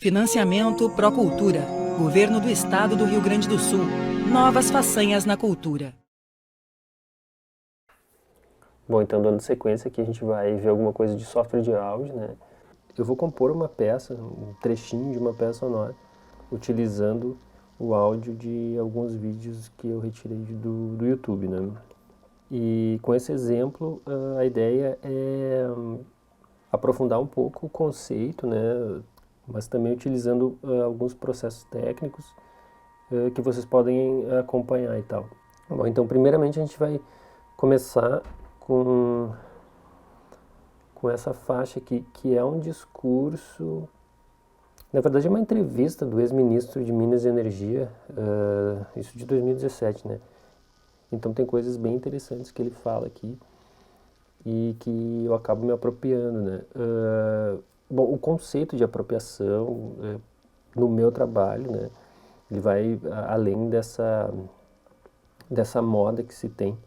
Financiamento Procultura. Governo do Estado do Rio Grande do Sul. Novas façanhas na cultura. Bom, então dando sequência aqui a gente vai ver alguma coisa de software de áudio, né? Eu vou compor uma peça, um trechinho de uma peça sonora, utilizando o áudio de alguns vídeos que eu retirei do YouTube, né? E com esse exemplo, a ideia é aprofundar um pouco o conceito, né? Mas também utilizando alguns processos técnicos que vocês podem acompanhar e tal. Bom, então primeiramente a gente vai começar com essa faixa aqui, que é um discurso, na verdade é uma entrevista do ex-ministro de Minas e Energia, isso de 2017, né? Então tem coisas bem interessantes que ele fala aqui e que eu acabo me apropriando, né? Bom, o conceito de apropriação no meu trabalho, né? Ele vai além dessa moda que se tem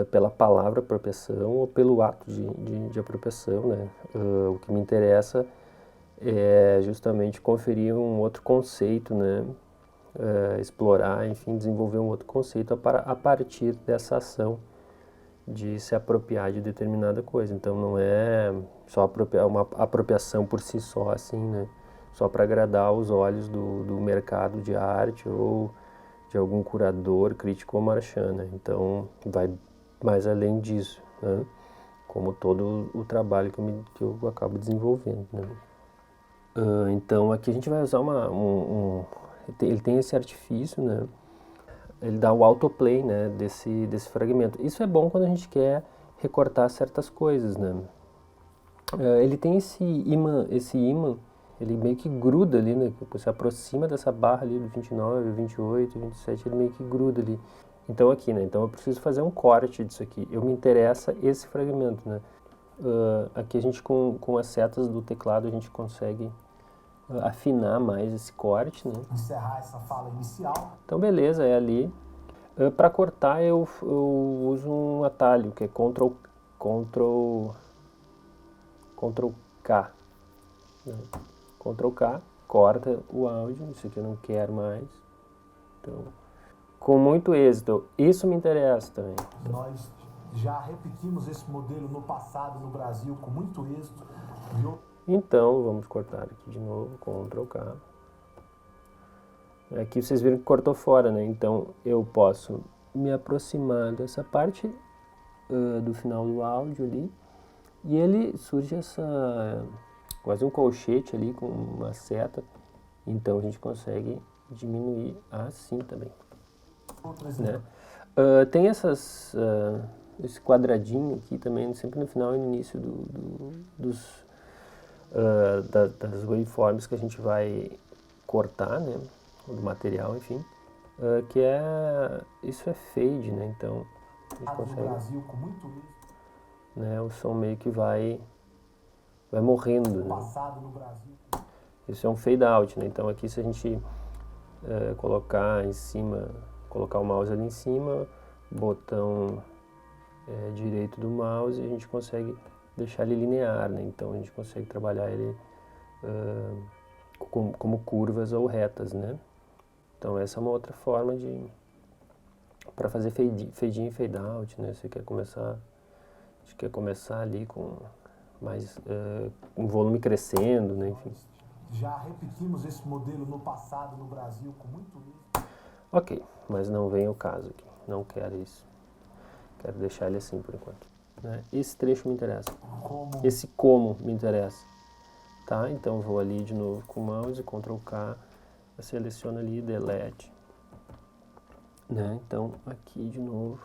pela palavra apropriação ou pelo ato de apropriação, né? O que me interessa é justamente conferir um outro conceito, né? Explorar, enfim, desenvolver um outro conceito a partir dessa ação de se apropriar de determinada coisa. Então não é só uma apropriação por si só, assim, né? Só para agradar os olhos do mercado de arte ou de algum curador, crítico ou marchand, né? Então vai mais além disso, né? Como todo o trabalho que eu acabo desenvolvendo, né? Então aqui a gente vai usar ele tem esse artifício, né? Ele dá o autoplay, né, desse fragmento. Isso é bom quando a gente quer recortar certas coisas, né? Ele tem esse ímã, ele meio que gruda ali, né? Você aproxima dessa barra ali do 29, 28, 27, ele meio que gruda ali. Então aqui, né? Então eu preciso fazer um corte disso aqui. Me interessa esse fragmento, né? Aqui a gente com as setas do teclado a gente consegue afinar mais esse corte, né? Encerrar essa fala inicial. Então beleza, é ali. Para cortar eu uso um atalho que é Ctrl K, né? Ctrl K, corta o áudio, isso aqui eu não quero mais. Então, com muito êxito, isso me interessa também. Nós já repetimos esse modelo no passado no Brasil com muito êxito. Então, vamos cortar aqui de novo, Ctrl K. Aqui vocês viram que cortou fora, né? Então eu posso me aproximar dessa parte do final do áudio ali e ele surge quase um colchete ali com uma seta. Então a gente consegue diminuir assim também, né? Tem esse quadradinho aqui também, sempre no final e no início das waveforms que a gente vai cortar, né? Do material, enfim, isso é fade, né? Então a gente consegue, Brasil com muito êxito, né? O som meio que vai morrendo, né? Passado no Brasil. Isso é um fade out, né? Então aqui se a gente colocar o mouse ali em cima, botão direito do mouse, a gente consegue deixar ele linear, né? Então a gente consegue trabalhar ele como curvas ou retas, né? Então essa é uma outra forma para fazer fade in e fade out, né? Você quer começar ali com mais um volume crescendo, né? Enfim. Já repetimos esse modelo no passado no Brasil com muito êxito. Ok, mas não vem o caso aqui. Não quero isso. Quero deixar ele assim por enquanto, né? Esse trecho me interessa. Esse como me interessa. Tá? Então eu vou ali de novo com o mouse, Ctrl K, seleciono ali, delete, né? Então aqui de novo.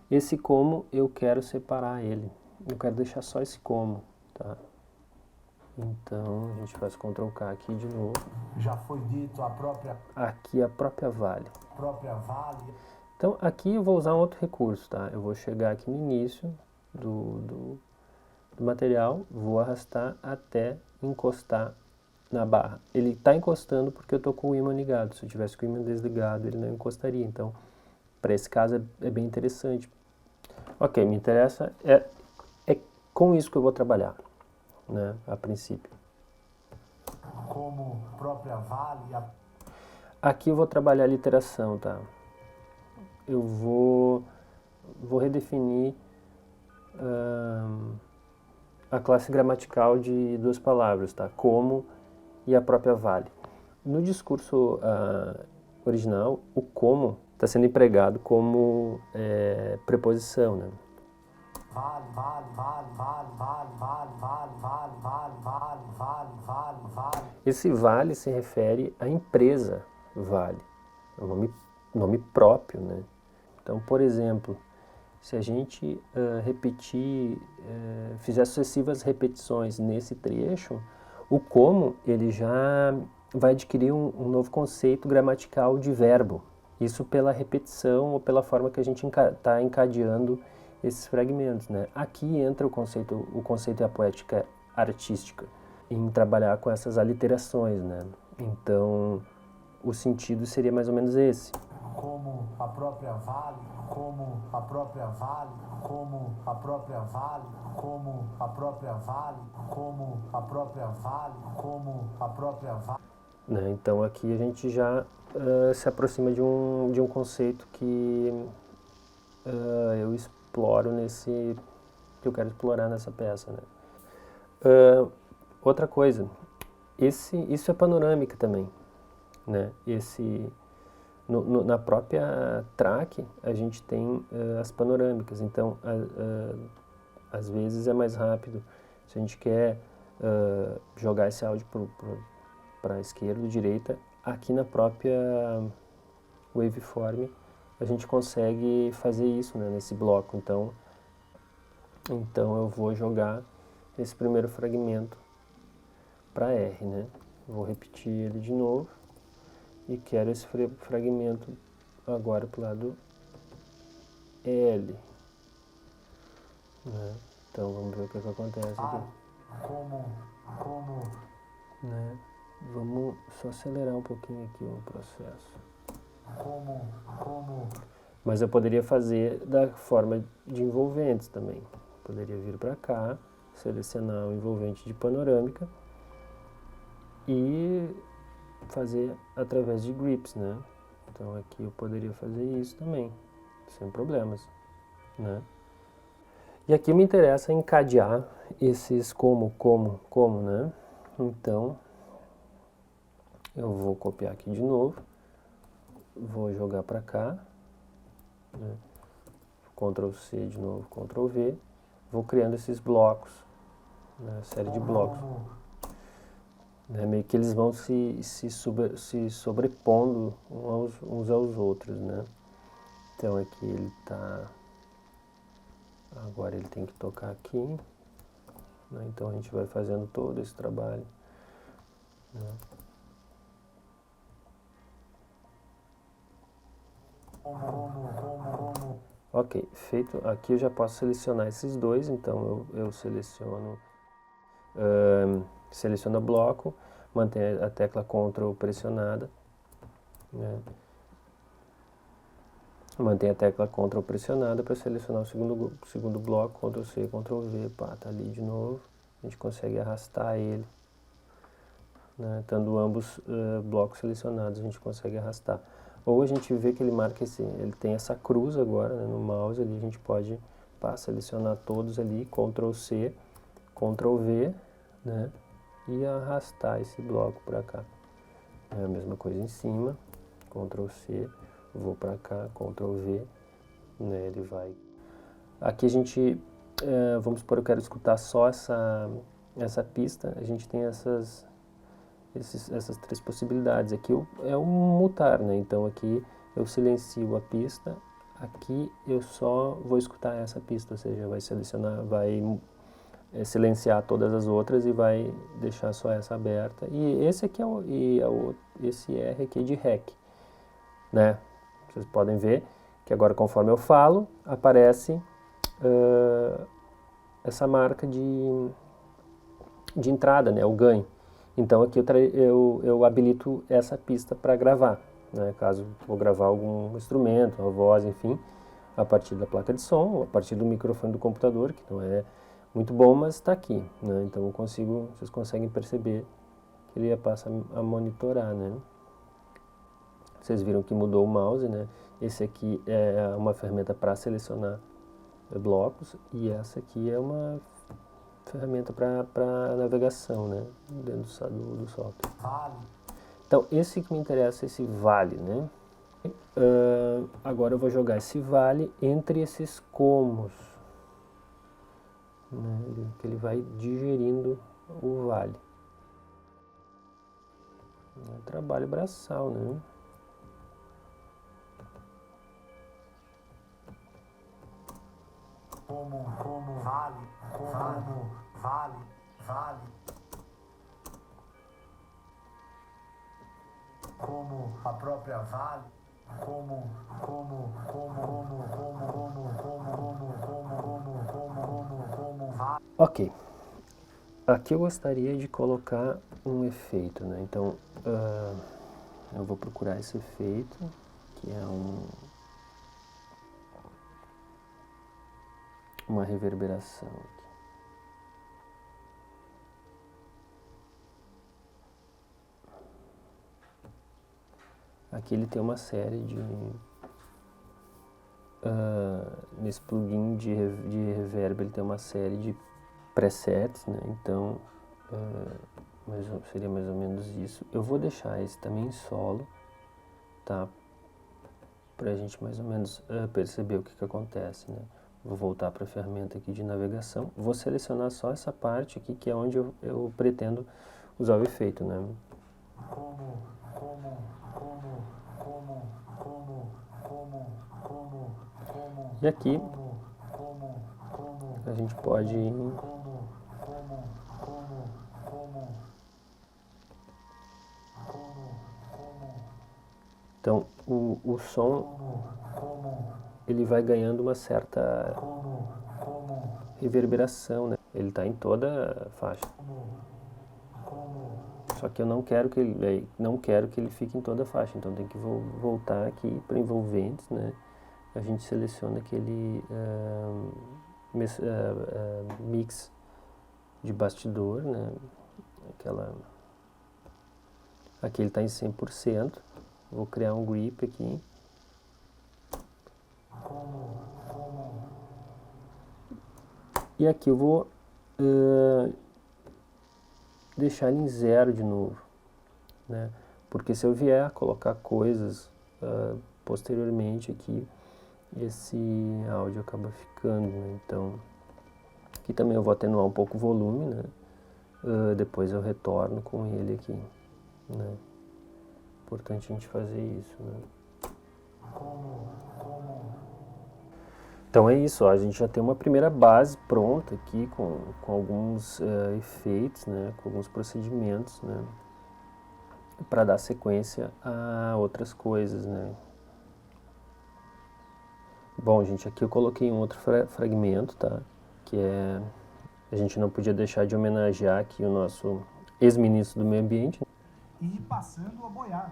Esse como eu quero separar ele. Eu quero deixar só esse como, tá? Então a gente faz Ctrl K aqui de novo. Já foi dito aqui a própria vale. Vale. Então aqui eu vou usar um outro recurso, tá? Eu vou chegar aqui no início do material, vou arrastar até encostar na barra. Ele está encostando porque eu estou com o ímã ligado. Se eu tivesse com o ímã desligado, ele não encostaria. Então, para esse caso é bem interessante. Ok, me interessa, é com isso que eu vou trabalhar, né, a princípio. como a própria Vale. Aqui eu vou trabalhar a literação, tá? Eu vou redefinir a classe gramatical de duas palavras, tá? Como e a própria Vale. No discurso original, o como está sendo empregado como preposição, né? Vale, vale, vale, vale, vale, vale, vale, vale, vale, vale, vale, vale, vale. Esse vale se refere à empresa Vale, é um nome próprio, né? Então, por exemplo, se a gente fizer sucessivas repetições nesse trecho, o como ele já vai adquirir um novo conceito gramatical de verbo. Isso pela repetição ou pela forma que a gente está encadeando esses fragmentos, né? Aqui entra o conceito e a poética artística em trabalhar com essas aliterações, né? Então, o sentido seria mais ou menos esse. Como a própria Vale, como a própria Vale, como a própria Vale, como a própria Vale, como a própria Vale, como a própria Vale. Né? Então, aqui a gente já se aproxima de um conceito que eu exploro que eu quero explorar nessa peça, né? Outra coisa, isso é panorâmica também, né? Na própria track a gente tem as panorâmicas, então às vezes é mais rápido. Se a gente quer jogar esse áudio para a esquerda ou direita, aqui na própria waveform a gente consegue fazer isso, né, nesse bloco. Então eu vou jogar esse primeiro fragmento para R, né? Vou repetir ele de novo e quero esse fragmento agora para o lado L, né? Então vamos ver o que acontece aqui. Como, né? Vamos só acelerar um pouquinho aqui o processo. Mas eu poderia fazer da forma de envolventes também. Poderia vir para cá, selecionar o envolvente de panorâmica e fazer através de grips, né? Então aqui eu poderia fazer isso também, sem problemas, né? E aqui me interessa encadear esses como, né? Então eu vou copiar aqui de novo, vou jogar para cá, né? Ctrl C de novo, Ctrl V, vou criando esses blocos, né? Série de blocos. Né? Meio que eles vão se sobrepondo uns aos outros, né? Então aqui ele está... Agora ele tem que tocar aqui, né? Então a gente vai fazendo todo esse trabalho, né? Ok, feito. Aqui eu já posso selecionar esses dois, então eu seleciono seleciona bloco, mantém a tecla Ctrl pressionada, né? Mantém a tecla Ctrl pressionada para selecionar o segundo bloco, Ctrl C, Ctrl V, pá, tá ali de novo, a gente consegue arrastar ele, né? Tendo ambos blocos selecionados, a gente consegue arrastar. Ou a gente vê que ele marca ele tem essa cruz agora, né, no mouse ali, a gente pode selecionar todos ali, Ctrl C, Ctrl V, né, e arrastar esse bloco para cá. É a mesma coisa em cima, Ctrl C, vou para cá, Ctrl V, né, ele vai. Aqui a gente, vamos supor, eu quero escutar só essa pista, a gente tem essas três possibilidades. Aqui é um mutar, né? Então aqui eu silencio a pista, aqui eu só vou escutar essa pista, ou seja, vai silenciar todas as outras e vai deixar só essa aberta. E esse aqui esse R aqui é de REC, né? Vocês podem ver que agora, conforme eu falo, aparece essa marca de entrada, né? O ganho. Então aqui eu habilito essa pista para gravar, né? Caso vou gravar algum instrumento, uma voz, enfim, a partir da placa de som, ou a partir do microfone do computador, que não é muito bom, mas está aqui, né? Então vocês conseguem perceber que ele passa a monitorar, né? Vocês viram que mudou o mouse, né? Esse aqui é uma ferramenta para selecionar blocos e essa aqui é uma ferramenta para navegação, né? Dentro do software. Então, esse que me interessa é esse vale, né? Agora eu vou jogar esse vale entre esses comos, né? Que ele vai digerindo o vale. É trabalho braçal, né? Como vale, vale. Como a própria vale, como vale. Ok. Aqui eu gostaria de colocar um efeito, né? Então, eu vou procurar esse efeito, que é uma reverberação aqui. Aqui ele tem uma série de... nesse plugin de reverb ele tem uma série de presets, né? Então, seria mais ou menos isso. Eu vou deixar esse também em solo, tá? Pra gente mais ou menos perceber o que acontece, né? Vou voltar para a ferramenta aqui de navegação. Vou selecionar só essa parte aqui, que é onde eu pretendo usar o efeito, né? E aqui a gente pode então o som ele vai ganhando uma certa reverberação, né? Ele está em toda a faixa. Só que eu não quero que ele fique em toda a faixa, então tem que voltar aqui para envolventes, né? A gente seleciona aquele mix de bastidor, né? Aqui ele está em 100%. Vou criar um grip aqui. E aqui eu vou deixar ele em 0 de novo, né? Porque se eu vier a colocar coisas posteriormente aqui, esse áudio acaba ficando, né? Então, aqui também eu vou atenuar um pouco o volume, né? Depois eu retorno com ele aqui, né? Importante a gente fazer isso, né? Então é isso, ó, a gente já tem uma primeira base pronta aqui com alguns efeitos, né? Com alguns procedimentos, né? Para dar sequência a outras coisas, né? Bom, gente, aqui eu coloquei um outro fragmento, tá? Que é... A gente não podia deixar de homenagear aqui o nosso ex-ministro do Meio Ambiente. E passando a boiada.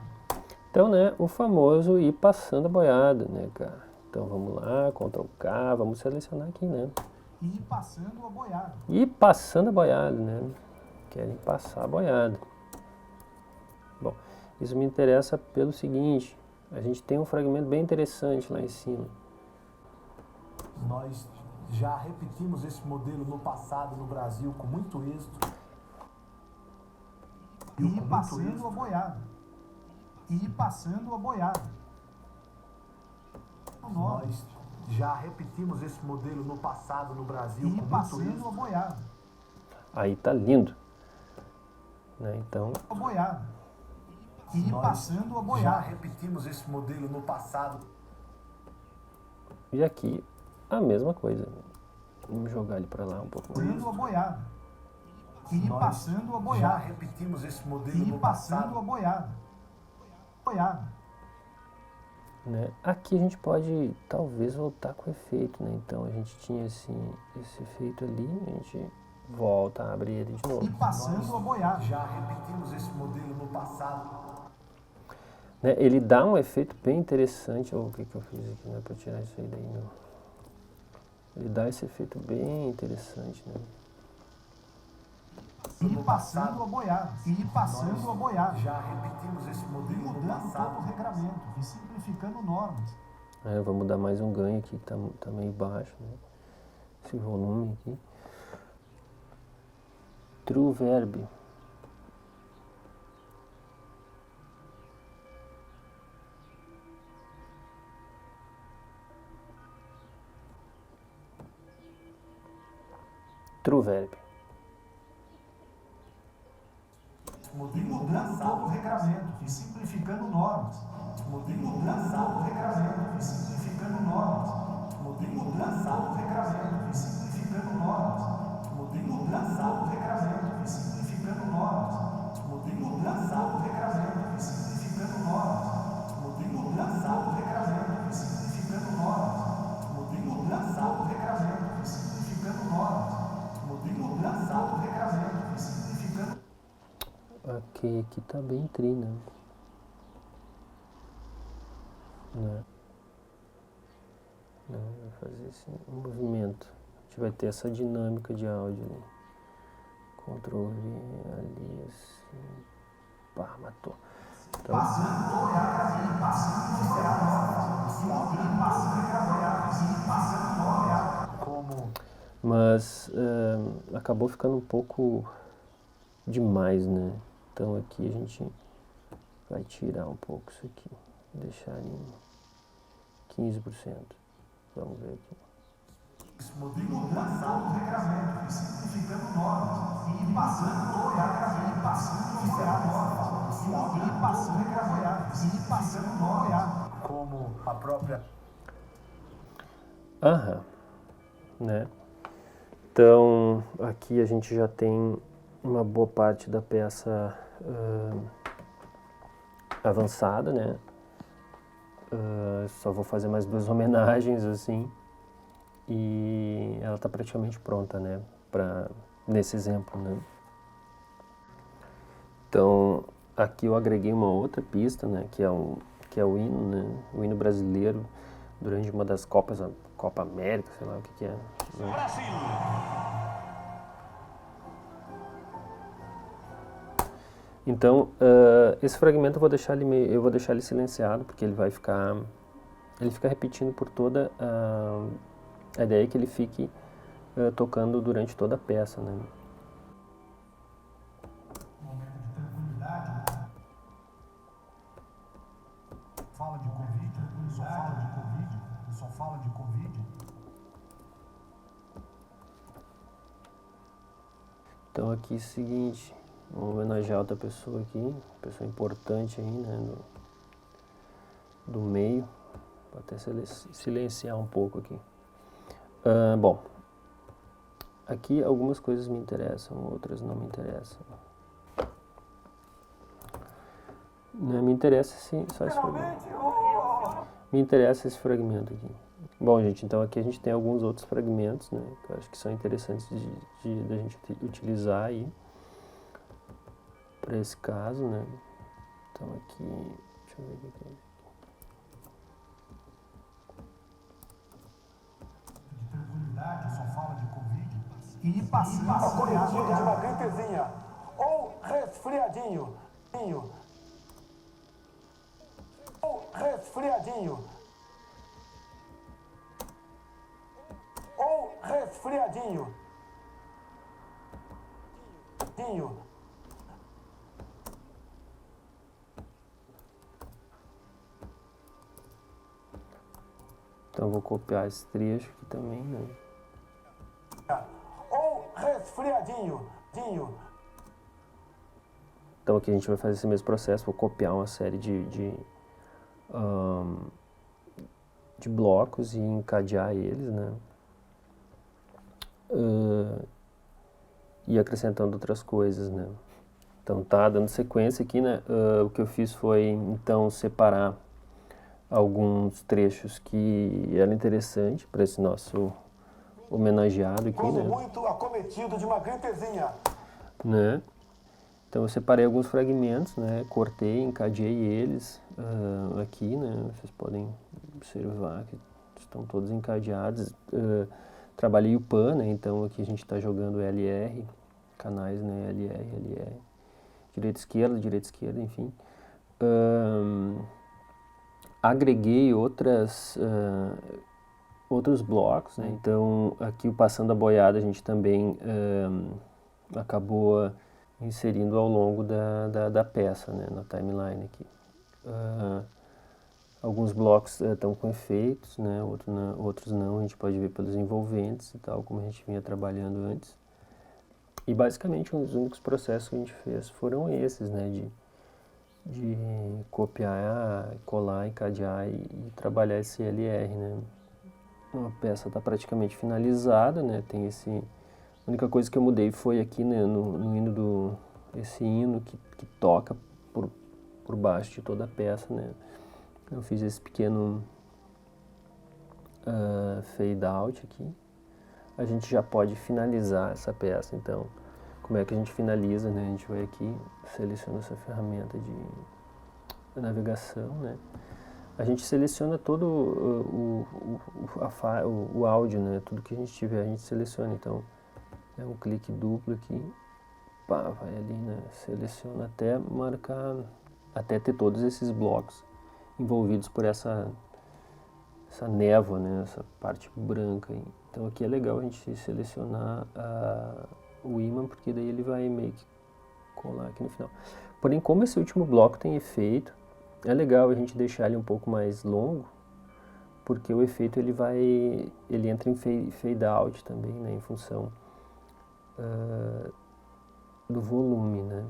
Então, né, o famoso ir passando a boiada, né, cara? Então, vamos lá, Ctrl K, vamos selecionar aqui, né? E passando a boiada. E passando a boiada, né? Querem passar a boiada. Bom, isso me interessa pelo seguinte, a gente tem um fragmento bem interessante lá em cima. Nós já repetimos esse modelo no passado no Brasil com muito êxito. E passando a boiada. E passando a boiada. Nós já repetimos esse modelo no passado no Brasil com muito êxito. A boiada. Aí tá lindo, né? Então, a boiada. E passando a boiada. Já repetimos esse modelo no passado. E aqui a mesma coisa. Vamos jogar ele para lá um pouco mais. Passando a boiada. E passando a boiada. Já repetimos esse modelo no passado. E passando a boiada. Boiada. Né? Aqui a gente pode talvez voltar com o efeito, né? Então a gente tinha esse efeito ali, a gente volta a abrir ele de novo. E passando a boiada. Já repetimos esse modelo no passado. Né? Ele dá um efeito bem interessante. O que eu fiz aqui, né? Para tirar isso aí daí, não. Ele dá esse efeito bem interessante, né? E passando a boiada. E passando a boiada. Já repetimos esse modelo no passado. Mudando todo o regramento e simplificando normas. Eu vou mudar mais um ganho aqui, que tá meio baixo, né? Esse volume aqui. True verb. True verb. E mudando todo o regramento e simplificando normas. E mudando todo o regramento e simplificando normas. E mudando todo o regramento e simplificando normas. E mudando todo o regramento e simplificando normas. E mudando todo o regramento e simplificando normas. E mudando todo o regramento e simplificando normas. E mudando todo o regramento e simplificando normas. E mudando todo o regramento e simplificando. Ok, aqui tá bem tri, né? Vai fazer esse movimento. A gente vai ter essa dinâmica de áudio ali. Ctrl V ali assim. Pá, matou. Então, mas acabou ficando um pouco demais, né? Então aqui a gente vai tirar um pouco isso aqui, deixar em 15%. Vamos ver aqui. Mudando todo o regramento e simplificando normas. E passando todo o regramento e passando normas. E passando o regramento e passando normas. Como a própria. Aham, né? Então aqui a gente já tem uma boa parte da peça avançada, né? Só vou fazer mais 2 homenagens assim e ela está praticamente pronta, né? Nesse exemplo, né? Então aqui eu agreguei uma outra pista, né? Que é o hino, né? O hino brasileiro durante uma das Copas, a Copa América, sei lá o que é. Né? Brasil. Então, esse fragmento eu vou deixar ele silenciado, porque ele fica repetindo por toda a ideia é que ele fique tocando durante toda a peça, né? Momento de tranquilidade. Fala de Covid, só fala de Covid, só fala de Covid. Então aqui é o seguinte, vamos homenagear outra pessoa aqui, pessoa importante aí, né, do meio, vou até silenciar um pouco aqui. Bom, aqui algumas coisas me interessam, outras não me interessam. Não, me interessa só esse fragmento. Me interessa esse fragmento aqui. Bom, gente, então aqui a gente tem alguns outros fragmentos, né, que eu acho que são interessantes da gente utilizar aí para esse caso, né. Então aqui, deixa eu ver aqui. De tranquilidade, só fala de Covid. E passando Acolhido de uma gripezinha ou resfriadinho. Ou resfriadinho. Ou resfriadinho. Então eu vou copiar esse trecho aqui também, né. Ou resfriadinho. Então aqui a gente vai fazer esse mesmo processo, vou copiar uma série de blocos e encadear eles, né? E acrescentando outras coisas, né? Então tá dando sequência aqui, né? O que eu fiz foi então separar alguns trechos que eram interessantes para esse nosso homenageado aqui, Quando né? muito acometido de uma gripezinha. Né? Então eu separei alguns fragmentos, né? Cortei, encadeei eles aqui, né? Vocês podem observar que estão todos encadeados. Trabalhei o PAN, né? Então aqui a gente está jogando LR, canais, né, LR, LR, direita, esquerda, enfim. Agreguei outros blocos, né? Então aqui o Passando a Boiada a gente também acabou inserindo ao longo da peça, né, na timeline aqui. Alguns blocos estão com efeitos, né, outros não, a gente pode ver pelos envolventes e tal, como a gente vinha trabalhando antes. E basicamente os únicos processos que a gente fez foram esses, né, de copiar, colar, encadear e trabalhar esse LR, né. A peça está praticamente finalizada, né, tem esse... A única coisa que eu mudei foi aqui, né, no hino esse hino que toca por baixo de toda a peça, né. Eu fiz esse pequeno fade out aqui. A gente já pode finalizar essa peça, então, como é que a gente finaliza, né? A gente vai aqui, seleciona essa ferramenta de navegação, né? A gente seleciona todo o áudio, né? Tudo que a gente tiver, a gente seleciona, então, é um clique duplo aqui, pá, vai ali, né? Seleciona até marcar, até ter todos esses blocos envolvidos por essa névoa, né, essa parte branca aí. Então aqui é legal a gente selecionar o ímã, porque daí ele vai meio que colar aqui no final. Porém, como esse último bloco tem efeito, é legal a gente deixar ele um pouco mais longo, porque o efeito ele entra em fade out também, né, em função do volume, né.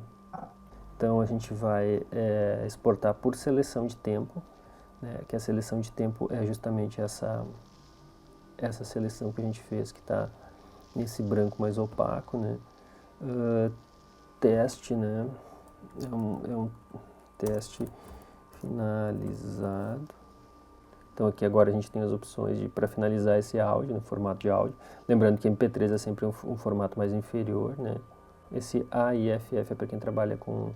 Então a gente vai exportar por seleção de tempo, né, que a seleção de tempo é justamente essa seleção que a gente fez, que está nesse branco mais opaco, né. Teste, né, é um teste finalizado. Então aqui agora a gente tem as opções para finalizar esse áudio, no formato de áudio. Lembrando que MP3 é sempre um formato mais inferior, né. Esse AIFF é para quem trabalha com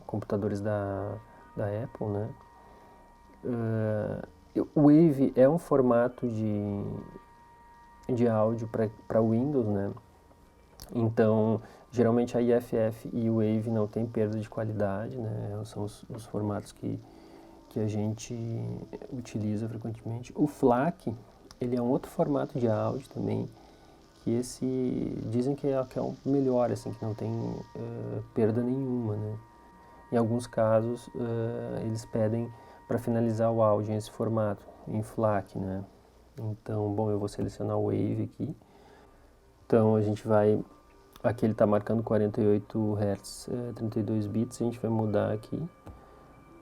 computadores da Apple, né. O Wave é um formato de áudio para Windows, né. Então, geralmente a IFF e o Wave não tem perda de qualidade, né. São os formatos que a gente utiliza frequentemente. O FLAC, ele é um outro formato de áudio também, que dizem que é o melhor, assim, que não tem perda nenhuma, né. Em alguns casos, eles pedem para finalizar o áudio nesse formato, em FLAC, né. Então, bom, eu vou selecionar o Wave aqui. Então, a gente vai... Aqui ele está marcando 48 Hz, 32 bits, a gente vai mudar aqui.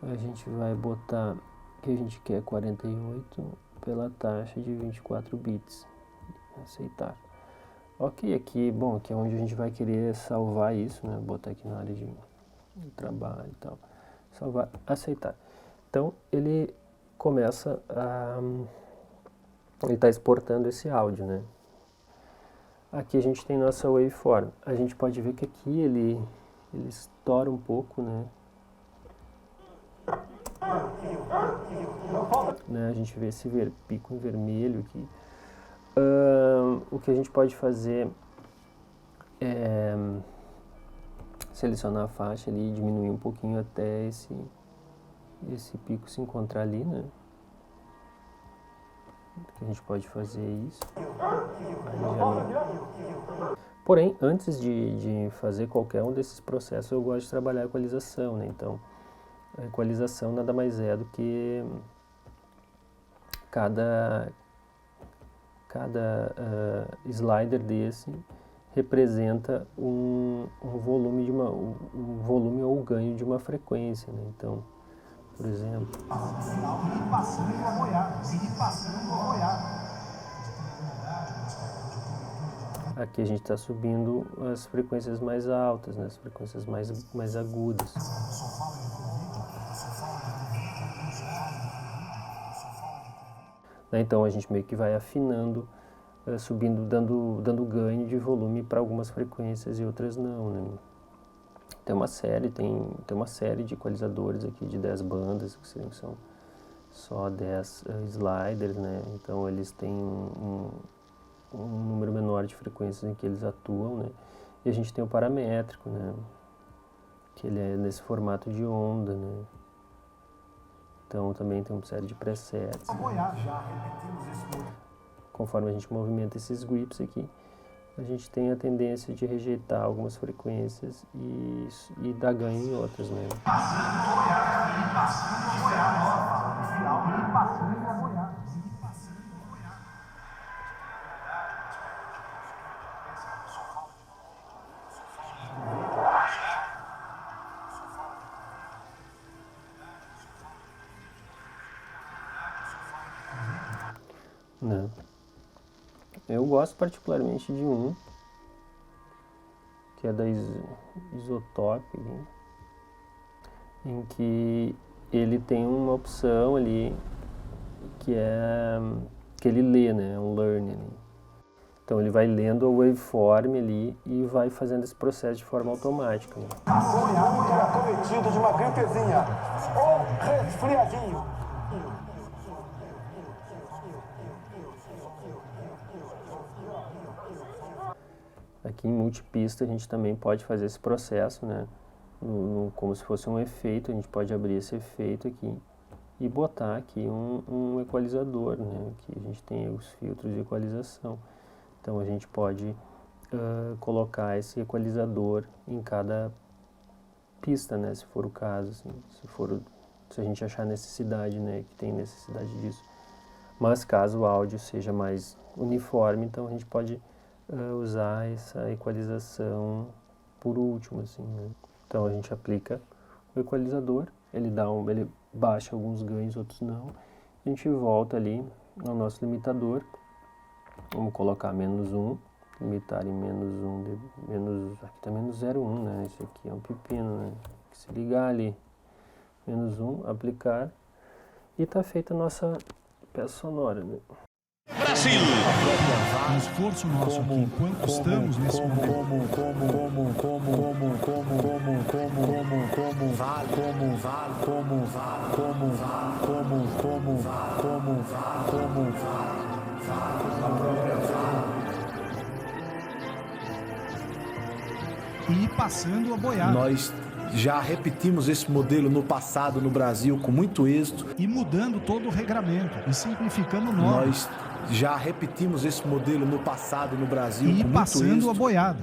A gente vai botar que a gente quer 48 pela taxa de 24 bits. Aceitar. Ok, aqui, bom, aqui é onde a gente vai querer salvar isso, né? Botar aqui na área de trabalho e tal. Salvar, aceitar. Então, ele começa a... Ele está exportando esse áudio, né? Aqui a gente tem nossa waveform. A gente pode ver que aqui ele estoura um pouco, né? A gente vê esse pico em vermelho aqui. O que a gente pode fazer é selecionar a faixa ali e diminuir um pouquinho até esse pico se encontrar ali, né? A gente pode fazer isso. Porém, antes de fazer qualquer um desses processos, eu gosto de trabalhar a equalização, né? Então, a equalização nada mais é do que cada slider desse representa um volume um volume ou ganho de uma frequência, né? Então, por exemplo, aqui a gente está subindo as frequências mais altas, né? As frequências mais agudas. Então a gente meio que vai afinando, subindo, dando ganho de volume para algumas frequências e outras não, né? Tem uma série de equalizadores aqui de 10 bandas, que são só 10 sliders, né? Então eles têm um número menor de frequências em que eles atuam, né? E a gente tem o paramétrico, né? Que ele é nesse formato de onda, né? Então também tem uma série de presets. Conforme a gente movimenta esses grips aqui, a gente tem a tendência de rejeitar algumas frequências e dar ganho em outras, né? Né? Eu gosto particularmente de um, que é da Isotope, em que ele tem uma opção ali que ele lê, né? É um learning. Então ele vai lendo a waveform ali e vai fazendo esse processo de forma automática. Né? Acometido de uma gripezinha ou resfriadinho. Aqui em multipista a gente também pode fazer esse processo, né? Como se fosse um efeito, a gente pode abrir esse efeito aqui e botar aqui um equalizador, né? Aqui a gente tem os filtros de equalização. Então a gente pode colocar esse equalizador em cada pista, né? Se for o caso, assim, se a gente achar necessidade, né? Que tem necessidade disso. Mas caso o áudio seja mais uniforme, então a gente pode usar essa equalização por último, assim, né? Então a gente aplica o equalizador, ele baixa alguns ganhos, outros não. A gente volta ali no nosso limitador, vamos colocar -1, limitar em -1, aqui está -0,1, né? Esse aqui é um pepino, né? Se ligar ali, -1, aplicar, e está feita a nossa peça sonora, né? Brasil! Um esforço nosso aqui, enquanto estamos nesse momento. E passando a boiada. Nós já repetimos esse modelo no passado no Brasil com muito êxito. E mudando todo o regramento e simplificando normas. Nós já repetimos esse modelo no passado no Brasil E com muito passando êxito. a boiada.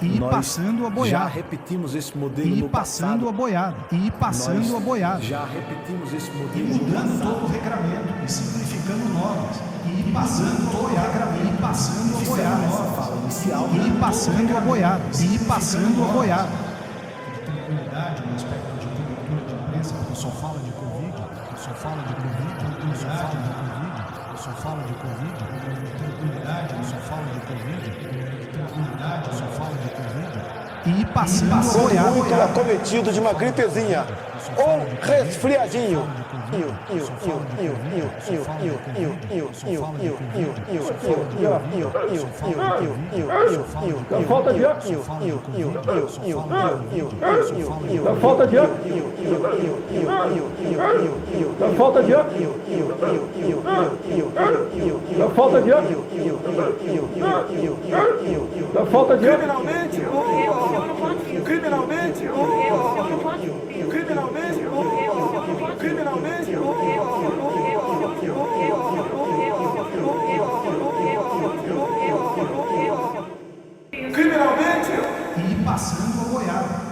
E Nós passando a boiada. já repetimos esse modelo E no passando passado. a boiada. E passando Nós a boiada. já repetimos esse E modelo no mudando passado. todo o regramento e simplificando normas. E passando todo o regramento. E passando a boiada. E passando a boiada. E passando a boiada. Tranquilidade no aspecto de cobertura de imprensa, porque só fala de Covid, só fala de Covid, só fala de Covid, só fala de Covid, tranquilidade, só fala de Covid, tranquilidade, só fala de Covid. E passando a boiada. Muito acometido de uma gripezinha ou resfriadinho. Falta de ar. Falta de ar. Falta de ar. Falta de ar. Falta de ar. Criminalmente, criminalmente, E passando a boiada.